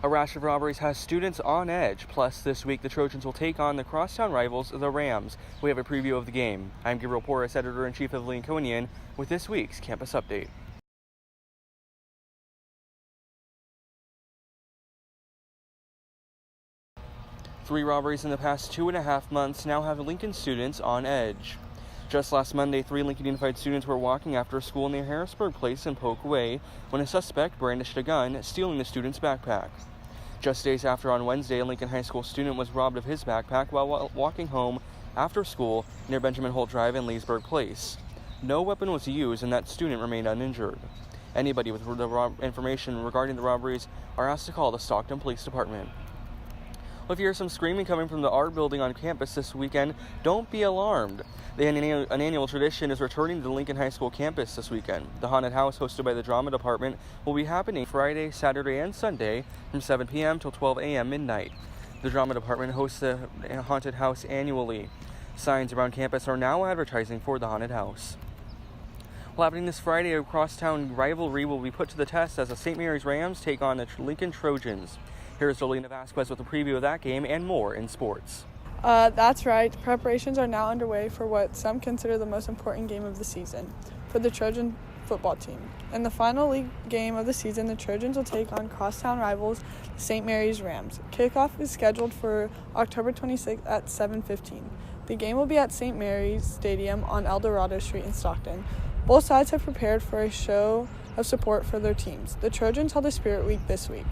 A rash of robberies has students on edge. Plus, this week the Trojans will take on the crosstown rivals, the Rams. We have a preview of the game. I'm Gabriel Porras, Editor-in-Chief of the Lincolnian, with this week's campus update. Three robberies in the past 2.5 months now have Lincoln students on edge. Just last Monday, 3 Lincoln Unified students were walking after school near Harrisburg Place in Polk Way when a suspect brandished a gun, stealing the student's backpack. Just days after, on Wednesday, a Lincoln High School student was robbed of his backpack while walking home after school near Benjamin Holt Drive and Leesburg Place. No weapon was used and that student remained uninjured. Anybody with information regarding the robberies are asked to call the Stockton Police Department. Well, if you hear some screaming coming from the art building on campus this weekend, don't be alarmed. An annual tradition is returning to the Lincoln High School campus this weekend. The Haunted House, hosted by the Drama Department, will be happening Friday, Saturday, and Sunday from 7 p.m. till 12 a.m. midnight. The Drama Department hosts the Haunted House annually. Signs around campus are now advertising for the Haunted House. Well, happening this Friday, a crosstown rivalry will be put to the test as the St. Mary's Rams take on the Lincoln Trojans. Here's Jolena Vasquez with a preview of that game and more in sports. That's right. Preparations are now underway for what some consider the most important game of the season for the Trojan football team. In the final league game of the season, the Trojans will take on crosstown rivals, the St. Mary's Rams. Kickoff is scheduled for October 26th at 7:15. The game will be at St. Mary's Stadium on El Dorado Street in Stockton. Both sides have prepared for a show of support for their teams. The Trojans held a Spirit Week this week.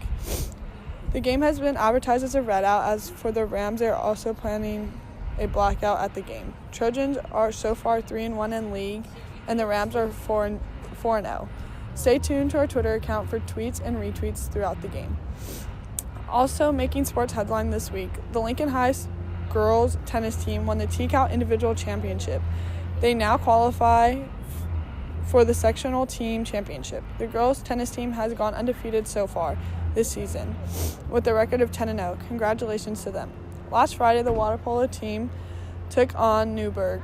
The game has been advertised as a redout. As for the Rams, they are also planning a blackout at the game. Trojans are so far 3-1 in league, and the Rams are 4-0. Stay tuned to our Twitter account for tweets and retweets throughout the game. Also making sports headline this week, the Lincoln High girls tennis team won the TCAL Individual Championship. They now qualify for the sectional team championship. The girls tennis team has gone undefeated so far this season with a record of 10-0. Congratulations to them. Last Friday, the water polo team took on Newburgh.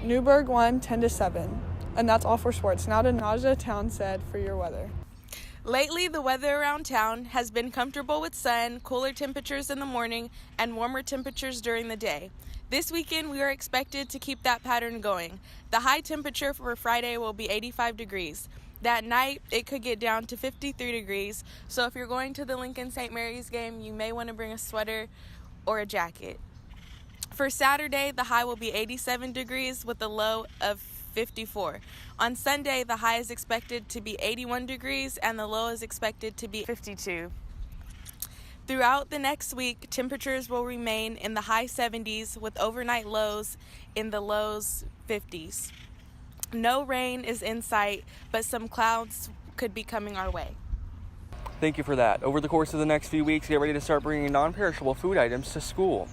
Newburgh won 10-7. And that's all for sports. Now to Naja Townsend for your weather. Lately, the weather around town has been comfortable with sun, cooler temperatures in the morning, and warmer temperatures during the day. This weekend, we are expected to keep that pattern going. The high temperature for Friday will be 85 degrees. That night, it could get down to 53 degrees, so if you're going to the Lincoln St. Mary's game, you may want to bring a sweater or a jacket. For Saturday, the high will be 87 degrees with a low of 54. On Sunday, the high is expected to be 81 degrees and the low is expected to be 52. Throughout the next week, temperatures will remain in the high 70s with overnight lows in the lows 50s. No rain is in sight, but some clouds could be coming our way. Thank you for that. Over the course of the next few weeks, get ready to start bringing non-perishable food items to school.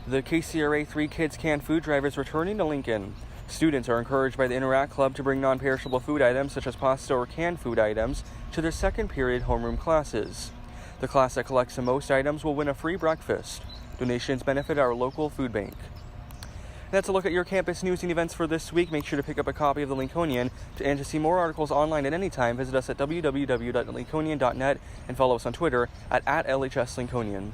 The KCRA 3 Kids Canned Food Drive is returning to Lincoln. Students are encouraged by the Interact Club to bring non-perishable food items such as pasta or canned food items to their second period homeroom classes. The class that collects the most items will win a free breakfast. Donations benefit our local food bank. That's a look at your campus news and events for this week. Make sure to pick up a copy of the Lincolnian, and to see more articles online at any time, visit us at www.lincolnian.net and follow us on Twitter at LHSLincolnian.